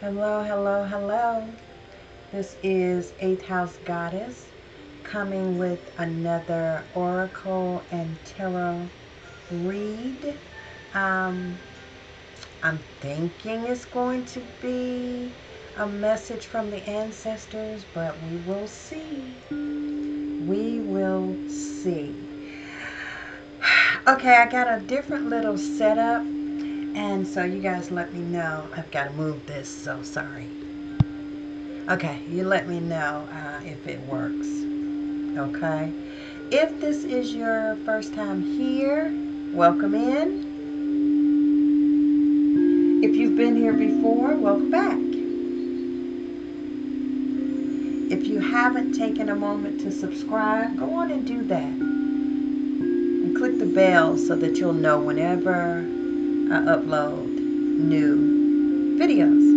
Hello, hello, hello. This is 8th House Goddess coming with another Oracle and Tarot read. I'm thinking it's going to be a message from the ancestors, but we will see. We will see. Okay, I got a different little setup, and so you guys let me know. I've got to move this, so sorry. Okay, you let me know if it works. Okay. If this is your first time here, welcome in. If you've been here before, welcome back. If you haven't taken a moment to subscribe, go on and do that. And click the bell so that you'll know whenever I upload new videos.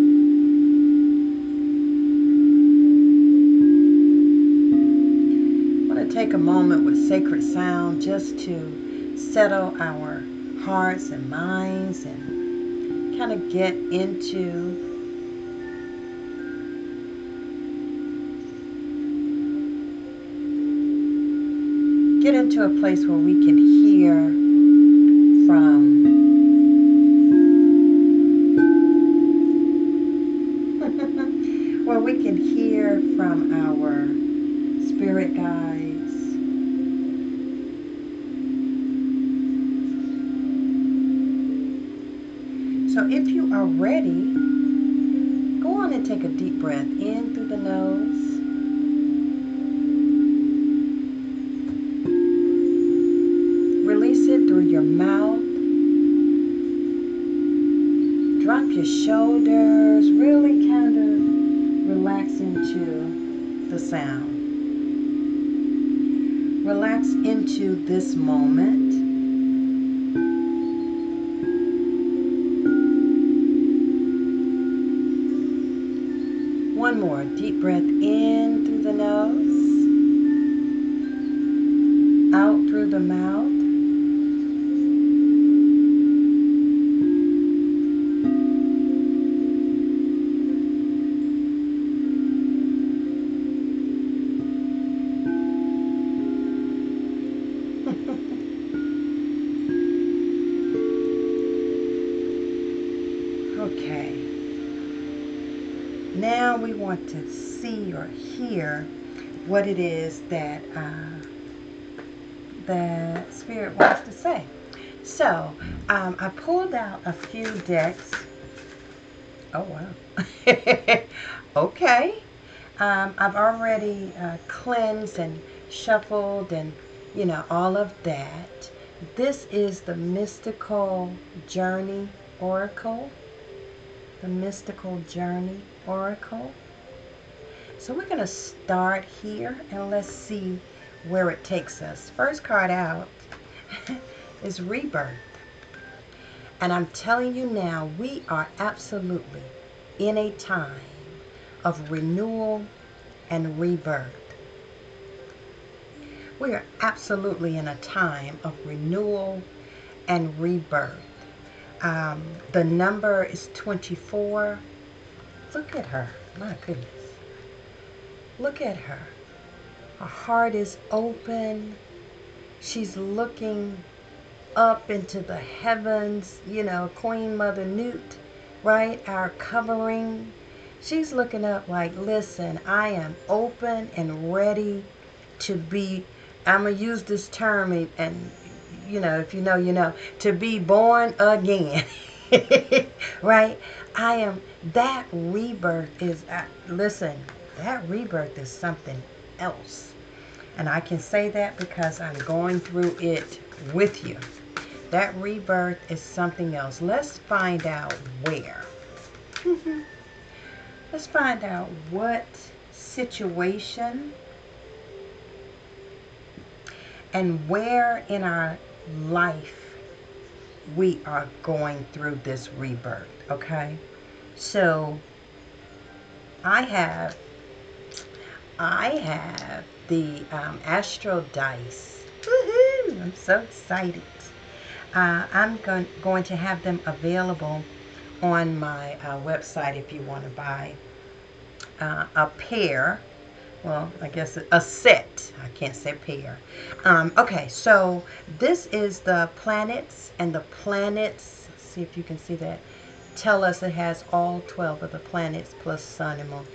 Take a moment with sacred sound just to settle our hearts and minds and kind of get into a place where we can hear from our spirit guides. So if you are ready, go on and take a deep breath in through the nose. Release it through your mouth. Drop your shoulders, really kind of relax into the sound. Relax into this moment. One more deep breath in through the nose, out through the mouth. Okay. Now we want to see or hear what it is that Spirit wants to say. So I pulled out a few decks. Oh, wow. Okay. I've already cleansed and shuffled and, all of that. This is the Mystical Journey Oracle. The Mystical Journey Oracle. So we're going to start here and let's see where it takes us. First card out is Rebirth. And I'm telling you now, we are absolutely in a time of renewal and rebirth. We are absolutely in a time of renewal and rebirth. The number is 24. Look at her. My goodness. Look at her. Her heart is open. She's looking up into the heavens, Queen Mother Newt, right? Our covering. She's looking up like, listen, I am open and ready to be, I'm going to use this term and if you know, you know, to be born again. Right? That rebirth is, listen, that rebirth is something else. And I can say that because I'm going through it with you. That rebirth is something else. Let's find out where. Let's find out what situation and where in our life we are going through this rebirth, okay? So I have the Astro Dice. Woohoo! I'm so excited. I'm going to have them available on my website if you want to buy a pair. Well, I guess a set. I can't say pair. Okay, so this is the planets, and the planets, see if you can see that, tell us it has all 12 of the planets plus sun and moon.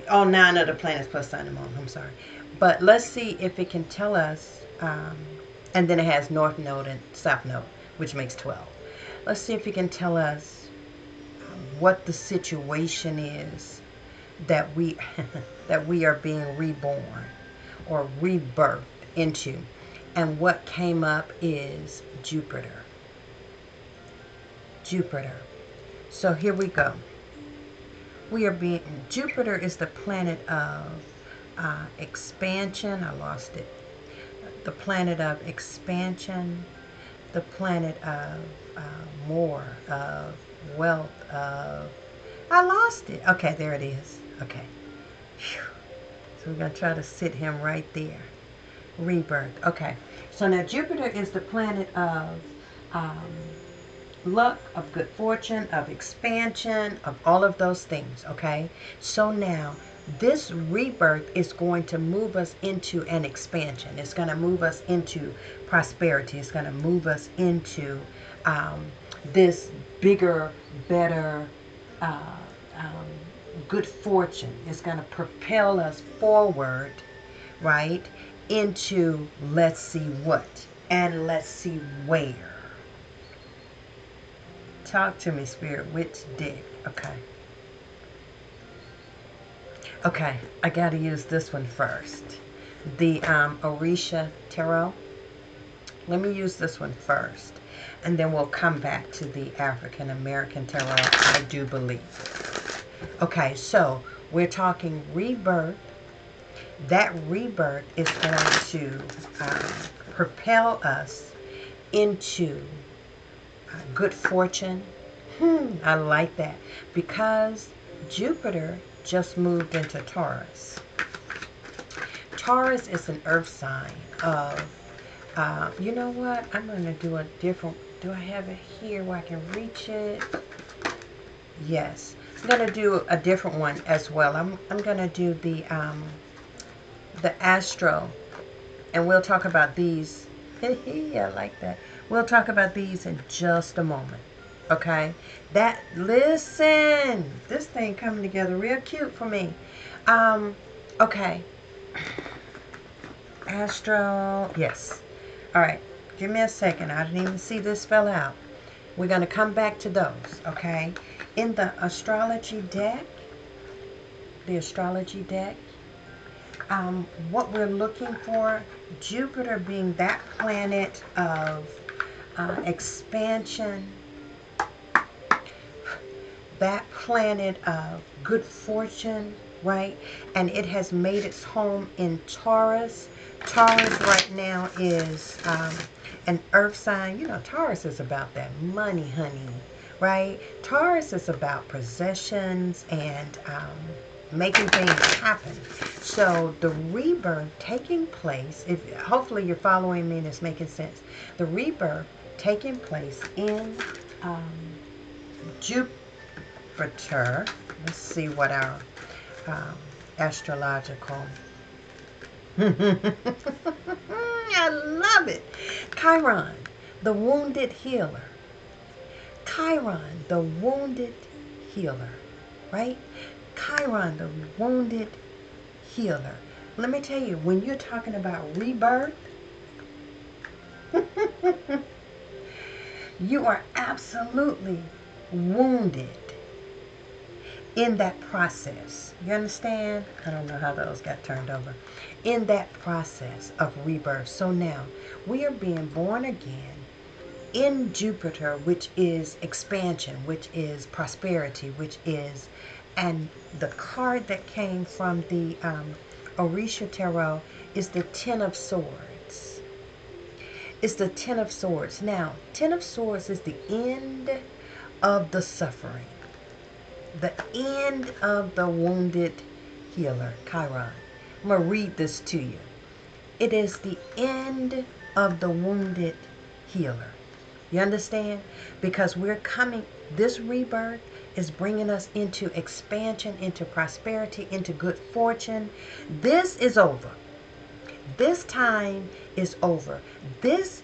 All 9 of the planets plus sun and moon, I'm sorry. But let's see if it can tell us, and then it has north node and south node, which makes 12. Let's see if it can tell us what the situation is that we that we are being reborn or rebirthed into. And what came up is Jupiter. Jupiter. So here we go. Jupiter is the planet of expansion. I lost it. The planet of expansion, the planet of more, of wealth, of, I lost it. Okay, there it is. Okay. Whew. So we're going to try to sit him right there. Rebirth. Okay. So now Jupiter is the planet of luck, of good fortune, of expansion, of all of those things. Okay. So now this rebirth is going to move us into an expansion. It's going to move us into prosperity. It's going to move us into this bigger, better, good fortune. Is going to propel us forward, right, into let's see what and let's see where. Talk to me, Spirit. Which dick? Okay. Okay, I got to use this one first. The Orisha Tarot. Let me use this one first. And then we'll come back to the African American Tarot, I do believe. Okay, so we're talking rebirth. That rebirth is going to propel us into good fortune. I like that. Because Jupiter just moved into Taurus. Taurus is an earth sign of, you know what? I'm going to do a different, do I have it here where I can reach it? Yes. I'm going to do a different one as well. I'm going to do the Astro, and we'll talk about these. I like that. We'll talk about these in just a moment. Okay? Listen, this thing coming together real cute for me. Okay. Astro, yes. All right, give me a second. I didn't even see this fell out. We're going to come back to those, okay? In the astrology deck, what we're looking for, Jupiter being that planet of expansion, that planet of good fortune, right? And it has made its home in Taurus. Taurus right now is an earth sign. You know, Taurus is about that money, honey, right? Taurus is about possessions and making things happen. So the rebirth taking place, hopefully you're following me and it's making sense. The rebirth taking place in Jupiter. Let's see what our astrological I love it. Chiron, the wounded healer. Chiron, the wounded healer, right? Chiron, the wounded healer. Let me tell you, when you're talking about rebirth, you are absolutely wounded in that process. You understand? I don't know how those got turned over. In that process of rebirth. So now, we are being born again in Jupiter, which is expansion, which is prosperity, which is, and the card that came from the Orisha Tarot is the Ten of Swords. It's the Ten of Swords. Now, Ten of Swords is the end of the suffering. The end of the wounded healer, Chiron. I'm going to read this to you. It is the end of the wounded healer. You understand? Because we're coming This rebirth is bringing us into expansion, into prosperity, into good fortune. This is over. This time is over. This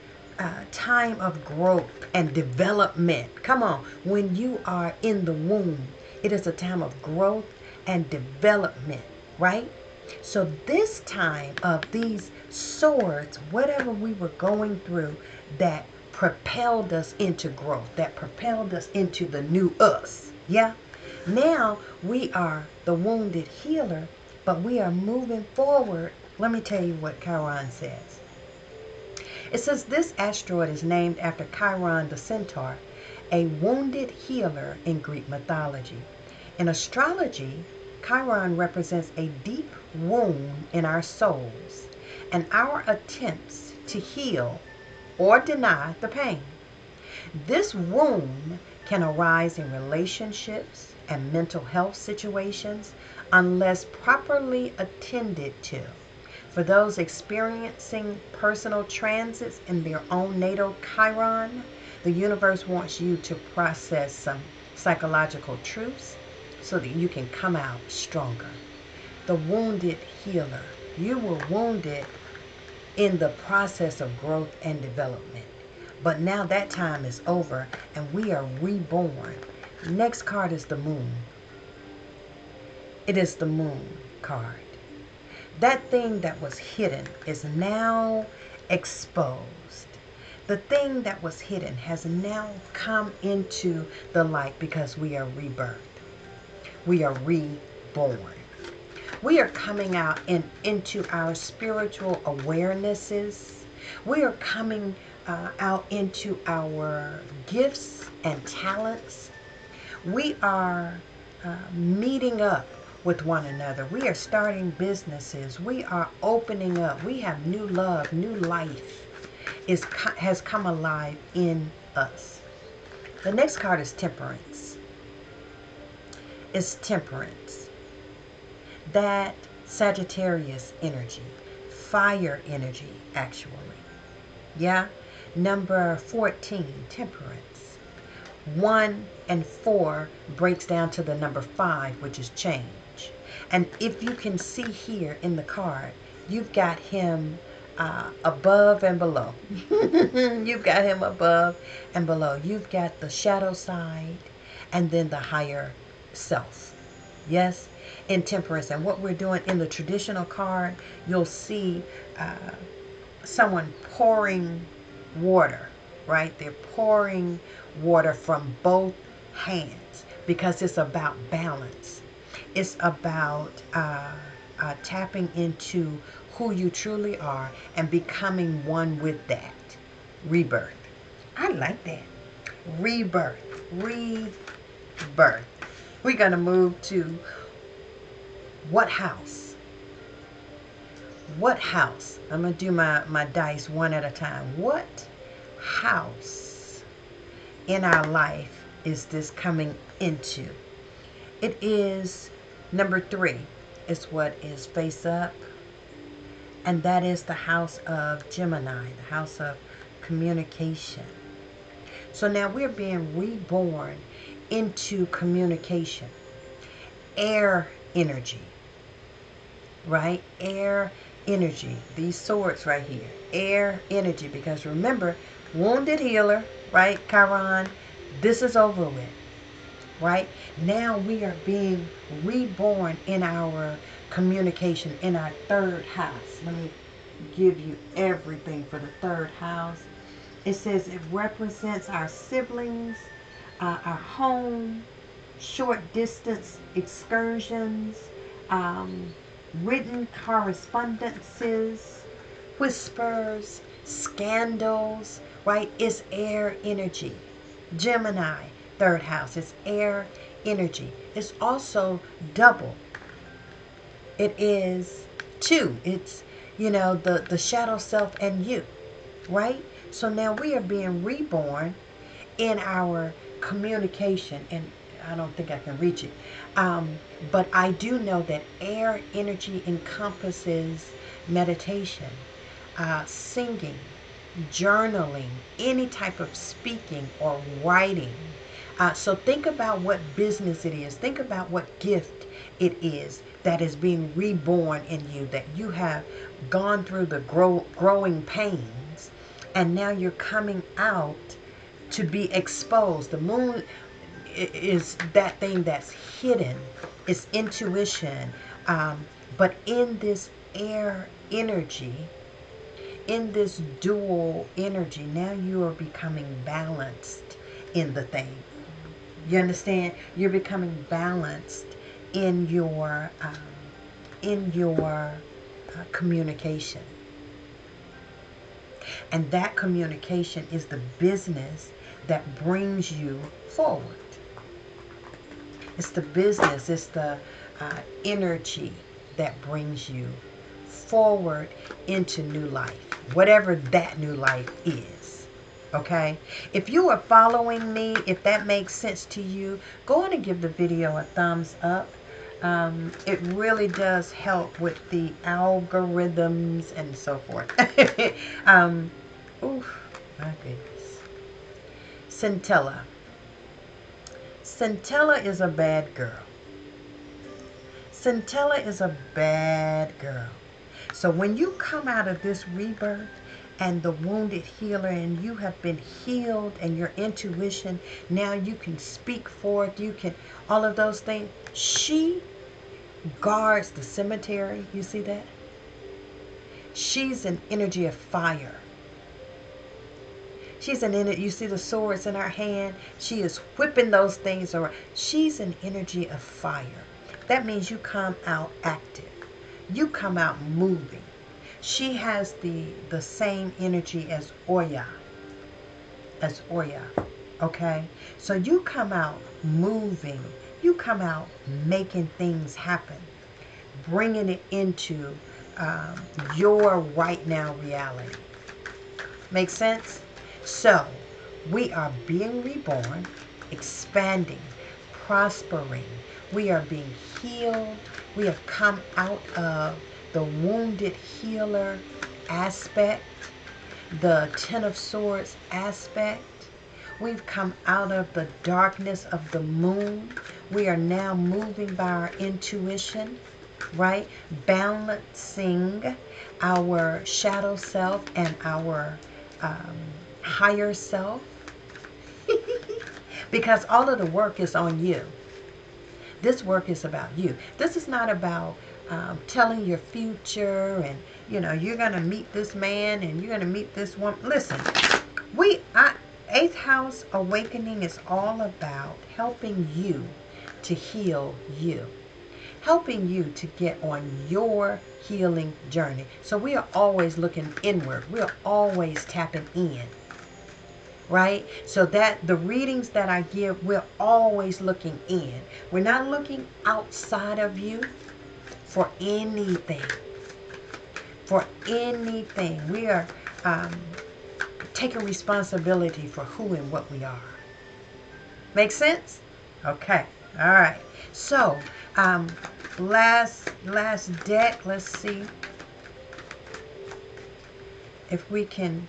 time of growth and development. Come on. When you are in the womb, it is a time of growth and development, right? So this time of these swords, whatever we were going through that propelled us into growth, that propelled us into the new us. Yeah. Now we are the wounded healer, but we are moving forward. Let me tell you what Chiron says. It says this asteroid is named after Chiron the centaur, a wounded healer in Greek mythology. In astrology, Chiron represents a deep wound in our souls and our attempts to heal or deny the pain. This wound can arise in relationships and mental health situations unless properly attended to. For those experiencing personal transits in their own natal Chiron, the universe wants you to process some psychological truths so that you can come out stronger. The wounded healer. You were wounded in the process of growth and development. But now that time is over and we are reborn. Next card is the moon. It is the moon card. That thing that was hidden is now exposed. The thing that was hidden has now come into the light because we are rebirthed. We are reborn. We are coming out into our spiritual awarenesses. We are coming out into our gifts and talents. We are meeting up with one another. We are starting businesses. We are opening up. We have new love, new life has come alive in us. The next card is Temperance. It's Temperance. That Sagittarius energy, fire energy, actually. Yeah. Number 14, Temperance. 1 and 4 breaks down to the number 5, which is change. And if you can see here in the card, you've got him above and below. You've got him above and below. You've got the shadow side and then the higher self. Yes, in Temperance. And what we're doing in the traditional card, you'll see someone pouring water, right? They're pouring water from both hands because it's about balance. It's about tapping into who you truly are and becoming one with that. Rebirth. I like that. Rebirth. Rebirth. We're going to move to what house? What house? I'm going to do my dice one at a time. What house in our life is this coming into? It is number 3. It's what is face up. And that is the house of Gemini, the house of communication. So now we're being reborn into communication. Air energy. Right? Air energy. These swords right here. Air energy. Because remember, wounded healer, right? Chiron, this is over with. Right? Now we are being reborn in our communication, in our 3rd house. Let me give you everything for the 3rd house. It says it represents our siblings, our home, short distance excursions, written correspondences, whispers, scandals, right? It's air energy. Gemini, 3rd house. It's air energy. It's also double. It is 2. It's, the shadow self and you, right? So now we are being reborn in our communication, and I don't think I can reach it. But I do know that air energy encompasses meditation, singing, journaling, any type of speaking or writing, So think about what business it is. Think about what gift it is that is being reborn in you, that you have gone through the growing pains, and now you're coming out to be exposed. The moon is that thing that's hidden. It's intuition. But in this air energy, in this dual energy, now you are becoming balanced in the thing. You understand? You're becoming balanced in your communication, and that communication is the business that brings you forward. It's the business. It's the energy that brings you forward into new life, whatever that new life is. Okay, if you are following me, if that makes sense to you, go on and give the video a thumbs up. It really does help with the algorithms and so forth. Oof, my goodness. Scintilla. Scintilla is a bad girl. Scintilla is a bad girl. So when you come out of this rebirth and the wounded healer, and you have been healed, and your intuition, now you can speak forth, you can, all of those things. She guards the cemetery. You see that? She's an energy of fire. She's an energy, you see the swords in her hand? She is whipping those things around. She's an energy of fire. That means you come out active. You come out moving. She has the same energy as Oya. Okay? So you come out moving. You come out making things happen. Bringing it into your right now reality. Make sense? So, we are being reborn, expanding, prospering. We are being healed. We have come out of the wounded healer aspect, the Ten of Swords aspect. We've come out of the darkness of the moon. We are now moving by our intuition, right? Balancing our shadow self and our higher self. Because all of the work is on you. This work is about you. This is not about telling your future and, you know, you're going to meet this man and you're going to meet this woman. Listen, Eighth House Awakening is all about helping you to heal you. Helping you to get on your healing journey. So we are always looking inward. We are always tapping in. Right? So that the readings that I give, we're always looking in. We're not looking outside of you for anything. For anything. We are taking responsibility for who and what we are. Make sense? Okay. All right. So, last deck. Let's see if we can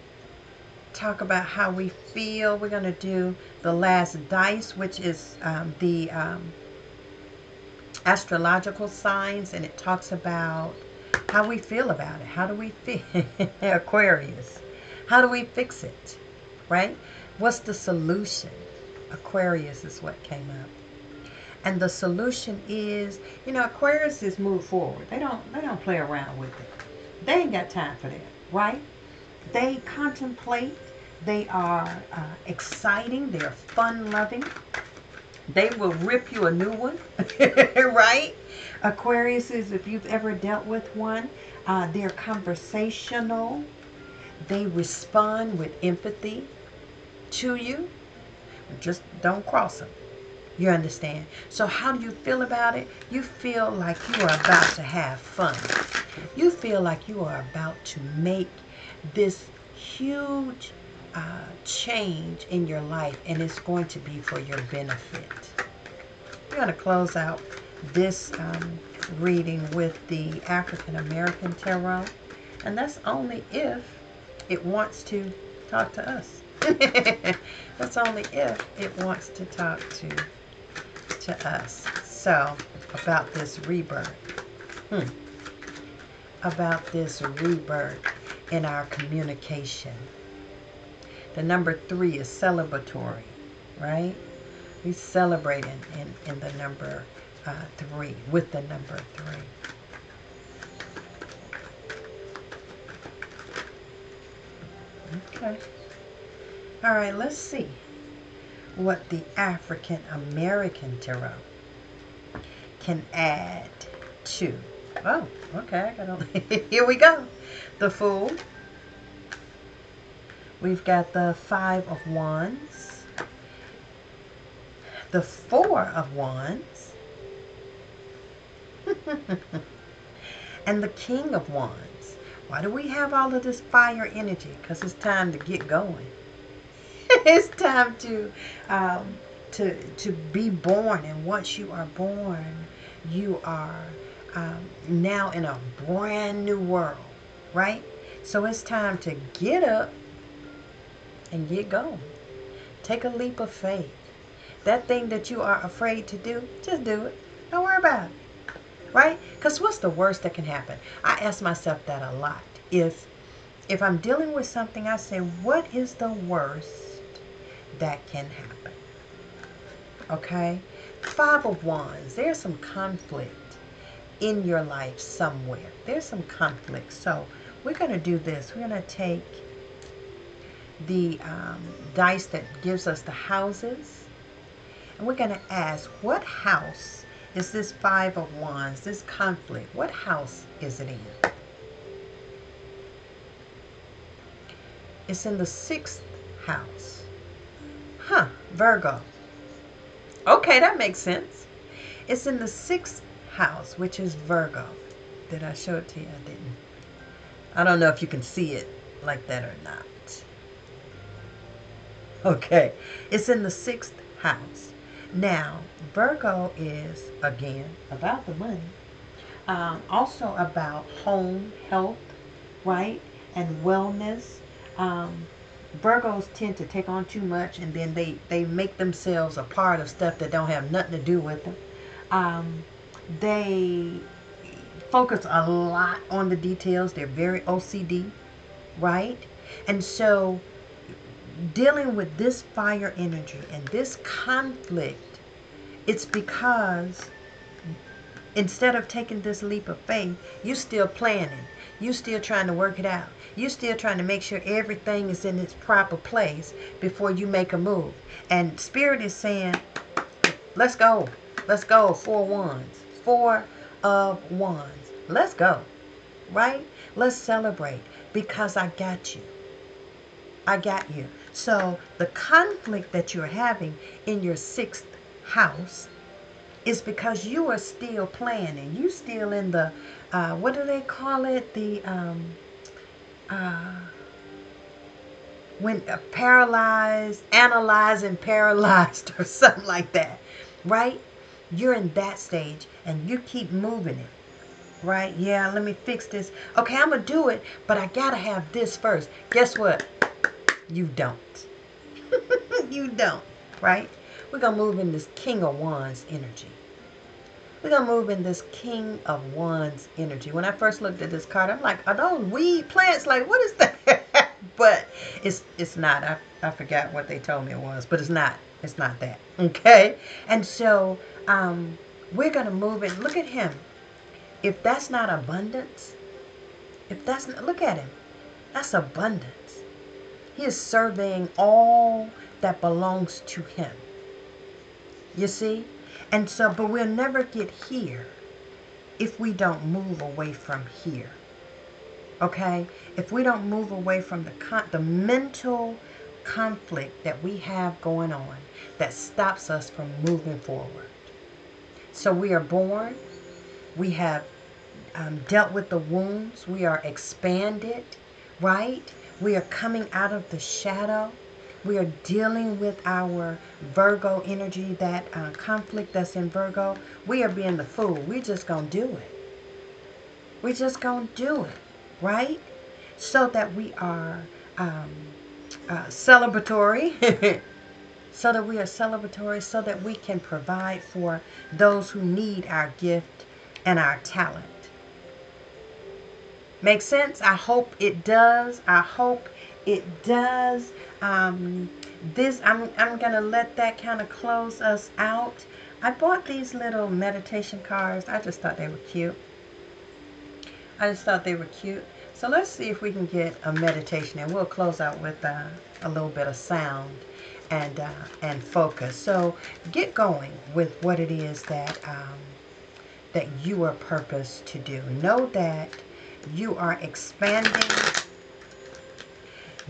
talk about how we feel. We're going to do the last dice, which is the astrological signs, and it talks about how we feel about it. How do we feel? Aquarius. How do we fix it? Right? What's the solution? Aquarius is what came up. And the solution is, you know, Aquarius is move forward. They don't play around with it. They ain't got time for that, right? They contemplate. They are exciting. They're fun-loving. They will rip you a new one, right? Aquarius is, if you've ever dealt with one, they're conversational. They respond with empathy to you. Just don't cross them. You understand? So how do you feel about it? You feel like you are about to have fun. You feel like you are about to make this huge change in your life, and it's going to be for your benefit. We're going to close out this reading with the African American Tarot, and that's only if it wants to talk to us. That's only if it wants to talk to us. So, about this rebirth. About this rebirth in our communication. The number 3 is celebratory, right? We celebrate in the number 3, with the number 3. Okay. All right, let's see what the African American Tarot can add to. Oh, okay. Here we go. The Fool. We've got the 5 of Wands. The 4 of Wands. And the King of Wands. Why do we have all of this fire energy? Because it's time to get going. It's time to be born. And once you are born, you are now in a brand new world, right? So it's time to get up and get going. Take a leap of faith. That thing that you are afraid to do, just do it. Don't worry about it. Right? Because what's the worst that can happen? I ask myself that a lot. If I'm dealing with something, I say, what is the worst that can happen? Okay? 5 of Wands. There's some conflict in your life somewhere. There's some conflict. So we're going to do this. We're going to take the dice that gives us the houses. And we're going to ask, what house is this 5 of Wands, this conflict? What house is it in? It's in the 6th house. Virgo. Okay, that makes sense. It's in the 6th house, which is Virgo. Did I show it to you? I didn't. I don't know if you can see it like that or not. Okay, it's in the 6th house. Now, Virgo is, again, about the money. Also about home, health, right? And wellness. Virgos tend to take on too much, and then they make themselves a part of stuff that don't have nothing to do with them. They focus a lot on the details. They're very OCD, right? And so dealing with this fire energy and this conflict, it's because instead of taking this leap of faith, you still planning. You still trying to work it out. You still trying to make sure everything is in its proper place before you make a move. And Spirit is saying, let's go. Let's go. 4 Wands. 4 of Wands. Let's go. Right? Let's celebrate because I got you. I got you. So the conflict that you're having in your 6th house is because you are still planning. You still in the, what do they call it? The, when paralyzed, analyzing paralyzed or something like that, right? You're in that stage and you keep moving it, right? Yeah, let me fix this. Okay, I'm going to do it, but I got to have this first. Guess what? You don't. You don't, right? We're going to move in this King of Wands energy. We're going to move in this King of Wands energy. When I first looked at this card, I'm like, are those weed plants? Like, what is that? But it's not. I forgot what they told me it was, but it's not. It's not that. Okay? And so we're going to move in. Look at him. If that's not abundance, if that's not, look at him. That's abundance. He is surveying all that belongs to him. You see? And so, but we'll never get here if we don't move away from here. Okay? If we don't move away from the mental conflict that we have going on that stops us from moving forward. So we are born. We have dealt with the wounds. We are expanded, right? We are coming out of the shadow. We are dealing with our Virgo energy, that conflict that's in Virgo. We are being the fool. We're just going to do it. We're just going to do it, right? So that we are celebratory. So that we are celebratory, so that we can provide for those who need our gift and our talent. Make sense? I hope it does. I hope it does. I'm gonna let that kind of close us out. I bought these little meditation cards. I just thought they were cute. I just thought they were cute. So let's see if we can get a meditation, and we'll close out with a little bit of sound and focus. So get going with what it is that that you are purposed to do. Know that you are expanding.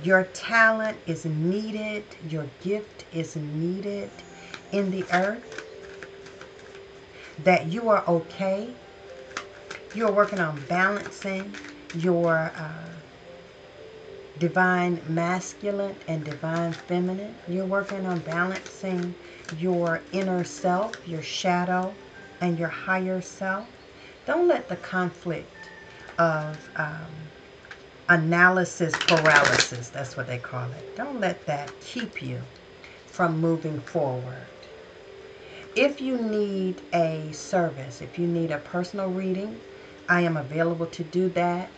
Your talent is needed. Your gift is needed in the earth. That you are okay. You are working on balancing your divine masculine and divine feminine. You're working on balancing your inner self, your shadow, and your higher self. Don't let the conflict of analysis paralysis, that's what they call it. Don't let that keep you from moving forward. If you need a service, if you need a personal reading, I am available to do that.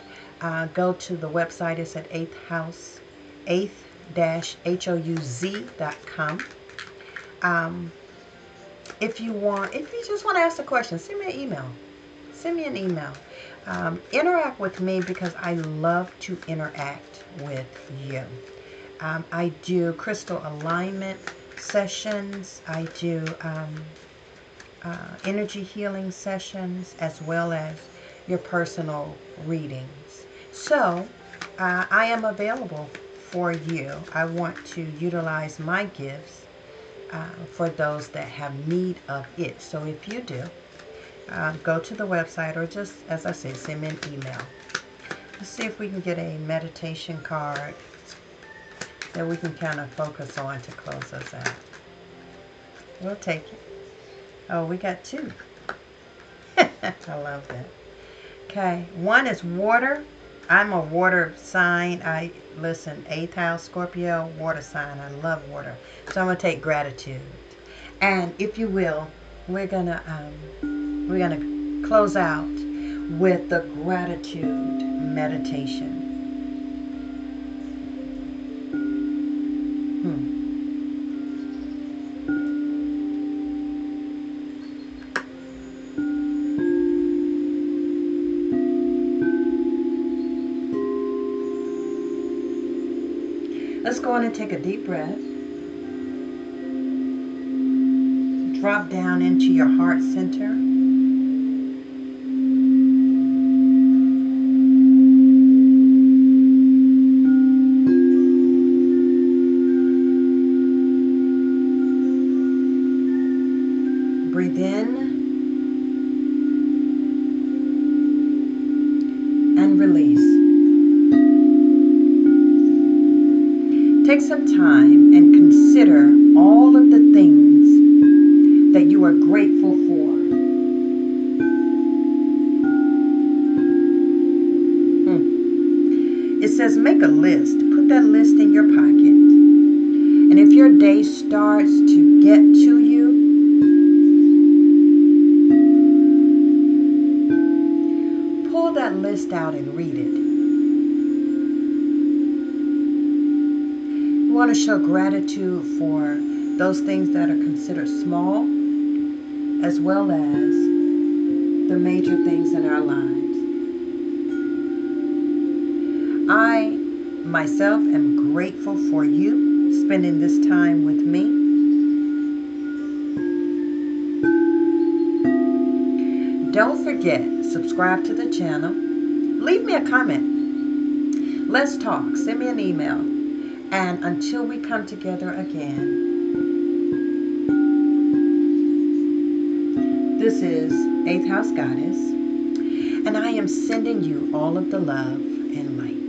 Go to the website. It's at 8th House, 8th-houz.com. If you just want to ask a question, send me an email. Send me an email. Interact with me, because I love to interact with you. I do crystal alignment sessions. I do energy healing sessions, as well as your personal readings. So I am available for you. I want to utilize my gifts for those that have need of it. So if you do, go to the website, or just, as I said, send me an email. Let's see if we can get a meditation card that we can kind of focus on to close us out. We'll take it. Oh, we got two. I love that. Okay, one is water. I'm a water sign. Listen, 8th house, Scorpio, water sign. I love water. So I'm going to take gratitude. And if you will, we're gonna close out with the gratitude meditation. Let's go on and take a deep breath. Drop down into your heart center. Breathe in and release. Take some time and consider all of the things that you are grateful for. It says make a list. Put that list in your pocket. And if your day starts to get to you, pull that list out and read it. You want to show gratitude for those things that are considered small, as well as the major things in our lives. I, myself, am grateful for you spending this time with me. Don't forget, subscribe to the channel. Leave me a comment. Let's talk. Send me an email. And until we come together again, this is 8th House Goddess, and I am sending you all of the love and light.